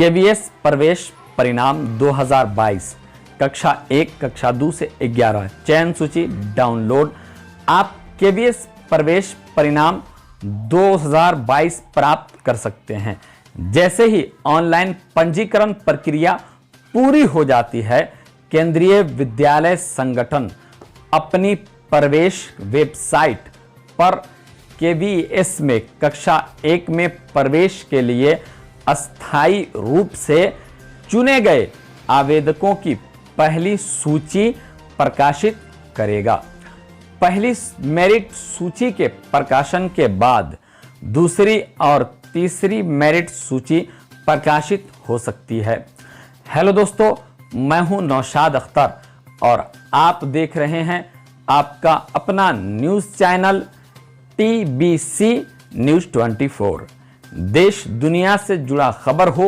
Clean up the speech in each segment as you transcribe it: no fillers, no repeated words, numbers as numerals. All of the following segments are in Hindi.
केवीएस प्रवेश परिणाम 2022 कक्षा 1 कक्षा 2 से 11 चयन सूची डाउनलोड। आप केवीएस प्रवेश परिणाम 2022 प्राप्त कर सकते हैं। जैसे ही ऑनलाइन पंजीकरण प्रक्रिया पूरी हो जाती है, केंद्रीय विद्यालय संगठन अपनी प्रवेश वेबसाइट पर केवीएस में कक्षा 1 में प्रवेश के लिए अस्थायी रूप से चुने गए आवेदकों की पहली सूची प्रकाशित करेगा। पहली मेरिट सूची के प्रकाशन के बाद दूसरी और तीसरी मेरिट सूची प्रकाशित हो सकती है। हेलो दोस्तों, मैं हूं नौशाद अख्तर और आप देख रहे हैं आपका अपना न्यूज़ चैनल TBC न्यूज़ 24। देश दुनिया से जुड़ा खबर हो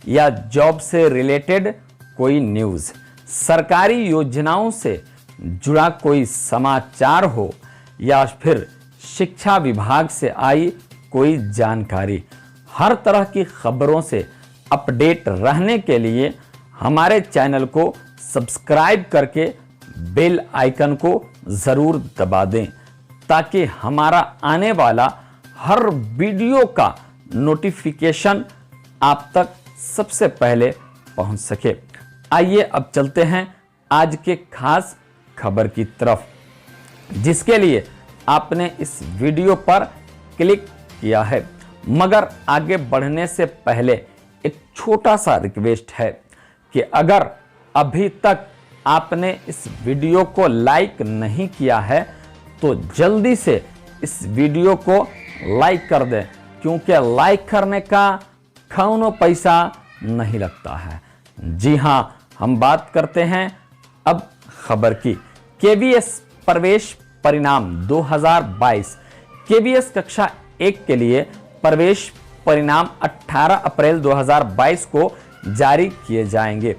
या जॉब से रिलेटेड कोई न्यूज़, सरकारी योजनाओं से जुड़ा कोई समाचार हो या फिर शिक्षा विभाग से आई कोई जानकारी, हर तरह की खबरों से अपडेट रहने के लिए हमारे चैनल को सब्सक्राइब करके बेल आइकन को ज़रूर दबा दें ताकि हमारा आने वाला हर वीडियो का नोटिफिकेशन आप तक सबसे पहले पहुंच सके। आइए अब चलते हैं आज के खास खबर की तरफ, जिसके लिए आपने इस वीडियो पर क्लिक किया है। मगर आगे बढ़ने से पहले एक छोटा सा रिक्वेस्ट है कि अगर अभी तक आपने इस वीडियो को लाइक नहीं किया है तो जल्दी से इस वीडियो को लाइक कर दें, क्योंकि लाइक करने का कौनो पैसा नहीं लगता है। जी हां, हम बात करते हैं अब खबर की। केवीएस प्रवेश परिणाम 2022 केवीएस कक्षा 1 के लिए प्रवेश परिणाम 18 अप्रैल 2022 को जारी किए जाएंगे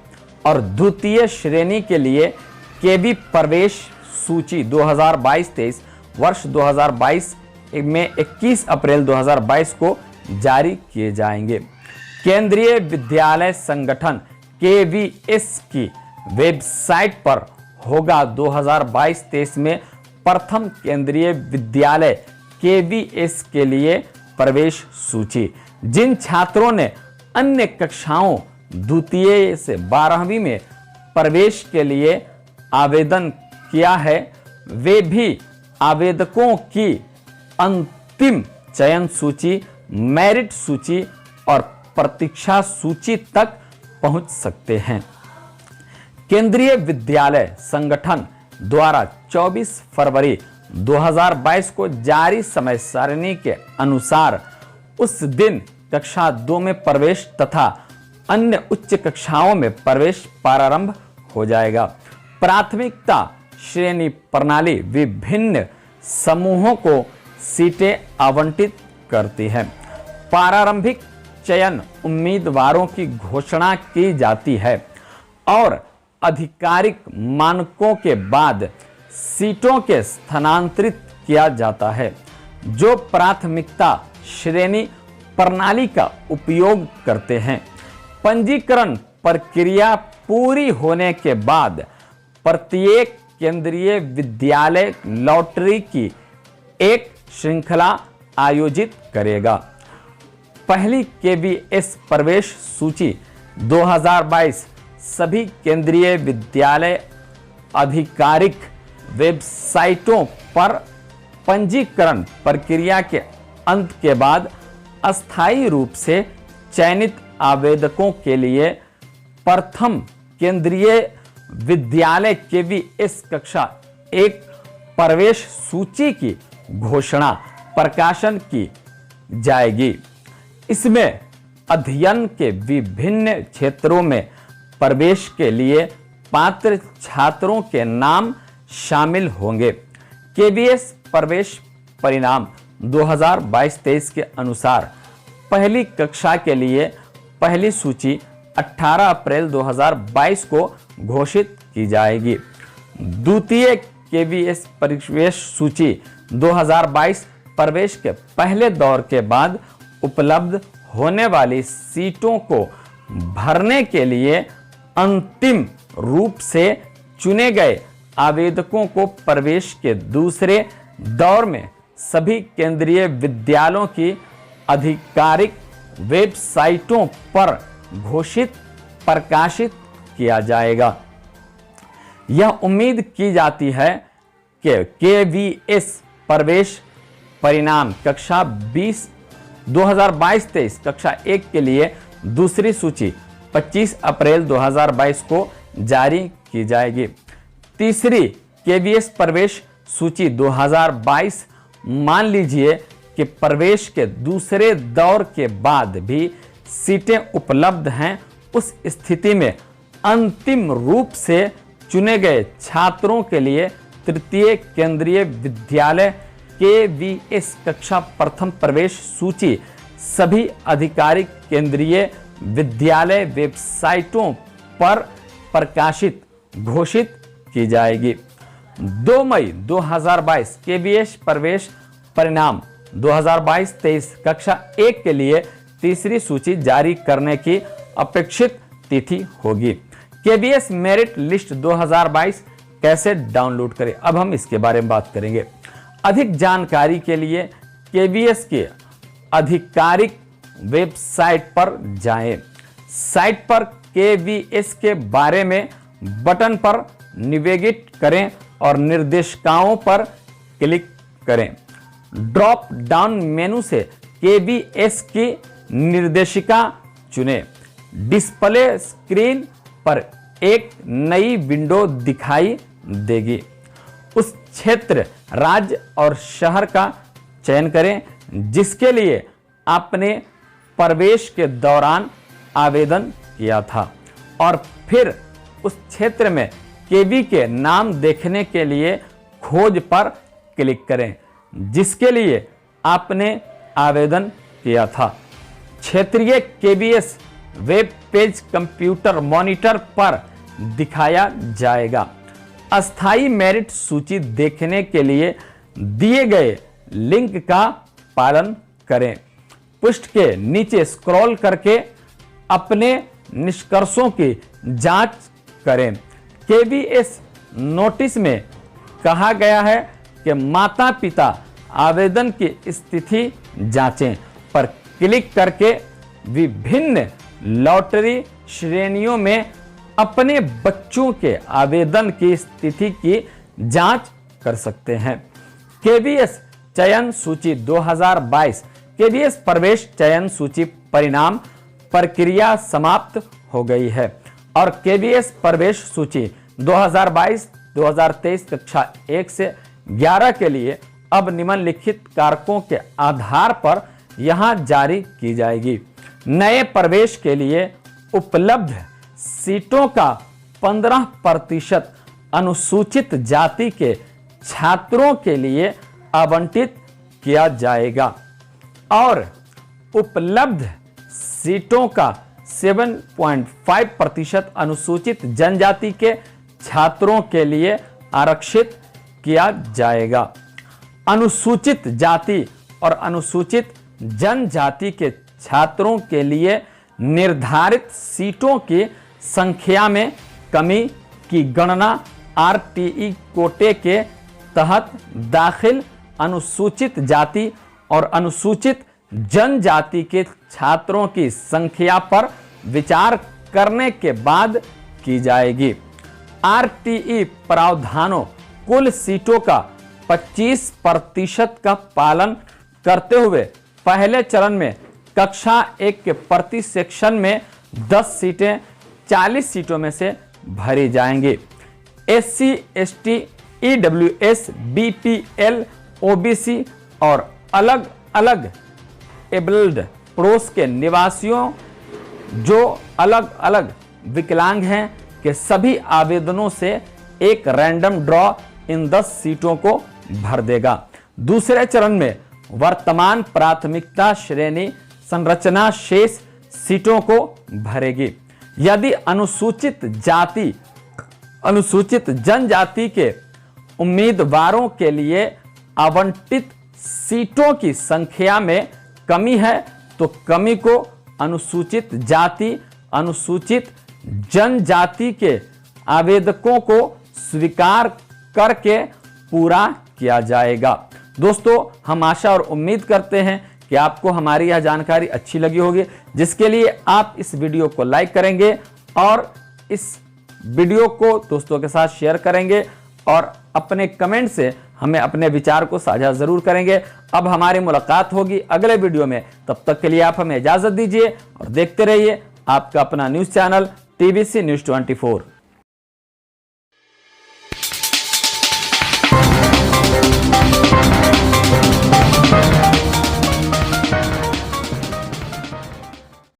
और द्वितीय श्रेणी के लिए केवी प्रवेश सूची 2022-23 वर्ष 2022 में 21 अप्रैल 2022 को जारी किए जाएंगे। केंद्रीय विद्यालय संगठन केवीएस की वेबसाइट पर होगा 2022-23 में प्रथम केंद्रीय विद्यालय केवीएस के लिए प्रवेश सूची। जिन छात्रों ने अन्य कक्षाओं द्वितीय से 12वीं में प्रवेश के लिए आवेदन किया है, वे भी आवेदकों की अंतिम चयन सूची, मेरिट सूची और प्रतीक्षा सूची तक पहुंच सकते हैं। केंद्रीय विद्यालय संगठन द्वारा 24 फरवरी 2022 को जारी समय सारणी के अनुसार उस दिन कक्षा 2 में प्रवेश तथा अन्य उच्च कक्षाओं में प्रवेश प्रारंभ हो जाएगा। प्राथमिकता श्रेणी प्रणाली विभिन्न समूहों को सीटें आवंटित करती है। प्रारंभिक चयन उम्मीदवारों की घोषणा की जाती है और आधिकारिक मानकों के बाद सीटों के स्थानांतरित किया जाता है। जो प्राथमिकता श्रेणी प्रणाली का उपयोग करते हैं, पंजीकरण प्रक्रिया पूरी होने के बाद प्रत्येक केंद्रीय विद्यालय लॉटरी की एक श्रृंखला आयोजित करेगा। पहली केवीएस प्रवेश सूची 2022 सभी केंद्रीय विद्यालय आधिकारिक वेबसाइटों पर पंजीकरण प्रक्रिया के अंत के बाद अस्थायी रूप से चयनित आवेदकों के लिए प्रथम केंद्रीय विद्यालय केवीएस कक्षा 1 प्रवेश सूची की घोषणा प्रकाशन की जाएगी। इसमें अध्ययन के विभिन्न क्षेत्रों में प्रवेश के लिए पात्र छात्रों के नाम शामिल होंगे। केवीएस प्रवेश परिणाम 2022-23 के अनुसार पहली कक्षा के लिए पहली सूची 18 अप्रैल 2022 को घोषित की जाएगी। द्वितीय केवीएस प्रवेश सूची 2022 प्रवेश के पहले दौर के बाद उपलब्ध होने वाली सीटों को भरने के लिए अंतिम रूप से चुने गए आवेदकों को प्रवेश के दूसरे दौर में सभी केंद्रीय विद्यालयों की आधिकारिक वेबसाइटों पर घोषित प्रकाशित किया जाएगा। यह उम्मीद की जाती है कि KVS प्रवेश परिणाम कक्षा 2022-23 कक्षा 1 के लिए दूसरी सूची 25 अप्रैल 2022 को जारी की जाएगी। तीसरी KVS प्रवेश सूची 2022 मान लीजिए कि प्रवेश के दूसरे दौर के बाद भी सीटें उपलब्ध हैं, उस स्थिति में अंतिम रूप से चुने गए छात्रों के लिए तृतीय केंद्रीय विद्यालय KVS कक्षा प्रथम प्रवेश सूची सभी आधिकारिक केंद्रीय विद्यालय वेबसाइटों पर प्रकाशित घोषित की जाएगी। 2 मई 2022 KVS प्रवेश परिणाम 2022-23 कक्षा 1 के लिए तीसरी सूची जारी करने की अपेक्षित तिथि होगी। KVS मेरिट लिस्ट 2022 कैसे डाउनलोड करें, अब हम इसके बारे में बात करेंगे। अधिक जानकारी के लिए KVS के आधिकारिक वेबसाइट पर जाएं। साइट पर KVS के बारे में बटन पर नेविगेट करें और निर्देशिकाओं पर क्लिक करें। ड्रॉप डाउन मेनू से KVS की निर्देशिका चुनें। डिस्प्ले स्क्रीन पर एक नई विंडो दिखाई देगी। उस क्षेत्र, राज्य और शहर का चयन करें जिसके लिए आपने प्रवेश के दौरान आवेदन किया था और फिर उस क्षेत्र में KV के नाम देखने के लिए खोज पर क्लिक करें जिसके लिए आपने आवेदन किया था। क्षेत्रीय KVS web page computer monitor पर दिखाया जाएगा। अस्थायी मेरिट सूची देखने के लिए दिए गए लिंक का पालन करें। पृष्ठ के नीचे स्क्रॉल करके अपने निष्कर्षों की जांच करें। KVS नोटिस में कहा गया है कि माता पिता आवेदन की स्थिति जांचें पर क्लिक करके विभिन्न लॉटरी श्रेणियों में अपने बच्चों के आवेदन की स्थिति की जांच कर सकते हैं। KVS चयन सूची 2022 KVS प्रवेश चयन सूची परिणाम प्रक्रिया समाप्त हो गई है और KVS प्रवेश सूची 2022-2023 कक्षा 1 से 11 के लिए अब निम्नलिखित कारकों के आधार पर यहां जारी की जाएगी। नए प्रवेश के लिए उपलब्ध सीटों का 15% अनुसूचित जाति के छात्रों के लिए आवंटित किया जाएगा और उपलब्ध सीटों का 7.5% अनुसूचित जनजाति के छात्रों के लिए आरक्षित किया जाएगा। अनुसूचित जाति और अनुसूचित जनजाति के छात्रों के लिए निर्धारित सीटों की संख्या में कमी की गणना RTE कोटे के तहत दाखिल अनुसूचित जाति और अनुसूचित जनजाति के छात्रों की संख्या पर विचार करने के बाद की जाएगी। RTE प्रावधानों कुल सीटों का 25% का पालन करते हुए पहले चरण में कक्षा 1 के प्रति सेक्शन में 10 सीटें 40 सीटों में से भरी जाएंगी। SC, ST, EWS, BPL, OBC और अलग अलग एबल्ड पड़ोस के निवासियों जो अलग अलग विकलांग हैं के सभी आवेदनों से एक रैंडम ड्रॉ इन 10 सीटों को भर देगा। दूसरे चरण में वर्तमान प्राथमिकता श्रेणी संरचना शेष सीटों को भरेगी। यदि अनुसूचित जाति अनुसूचित जनजाति के उम्मीदवारों के लिए आवंटित सीटों की संख्या में कमी है तो कमी को अनुसूचित जाति अनुसूचित जनजाति के आवेदकों को स्वीकार करके पूरा किया जाएगा। दोस्तों, हम आशा और उम्मीद करते हैं कि आपको हमारी यह जानकारी अच्छी लगी होगी, जिसके लिए आप इस वीडियो को लाइक करेंगे और इस वीडियो को दोस्तों के साथ शेयर करेंगे और अपने कमेंट से हमें अपने विचार को साझा जरूर करेंगे। अब हमारी मुलाकात होगी अगले वीडियो में, तब तक के लिए आप हमें इजाजत दीजिए और देखते रहिए आपका अपना न्यूज चैनल TVC News 24।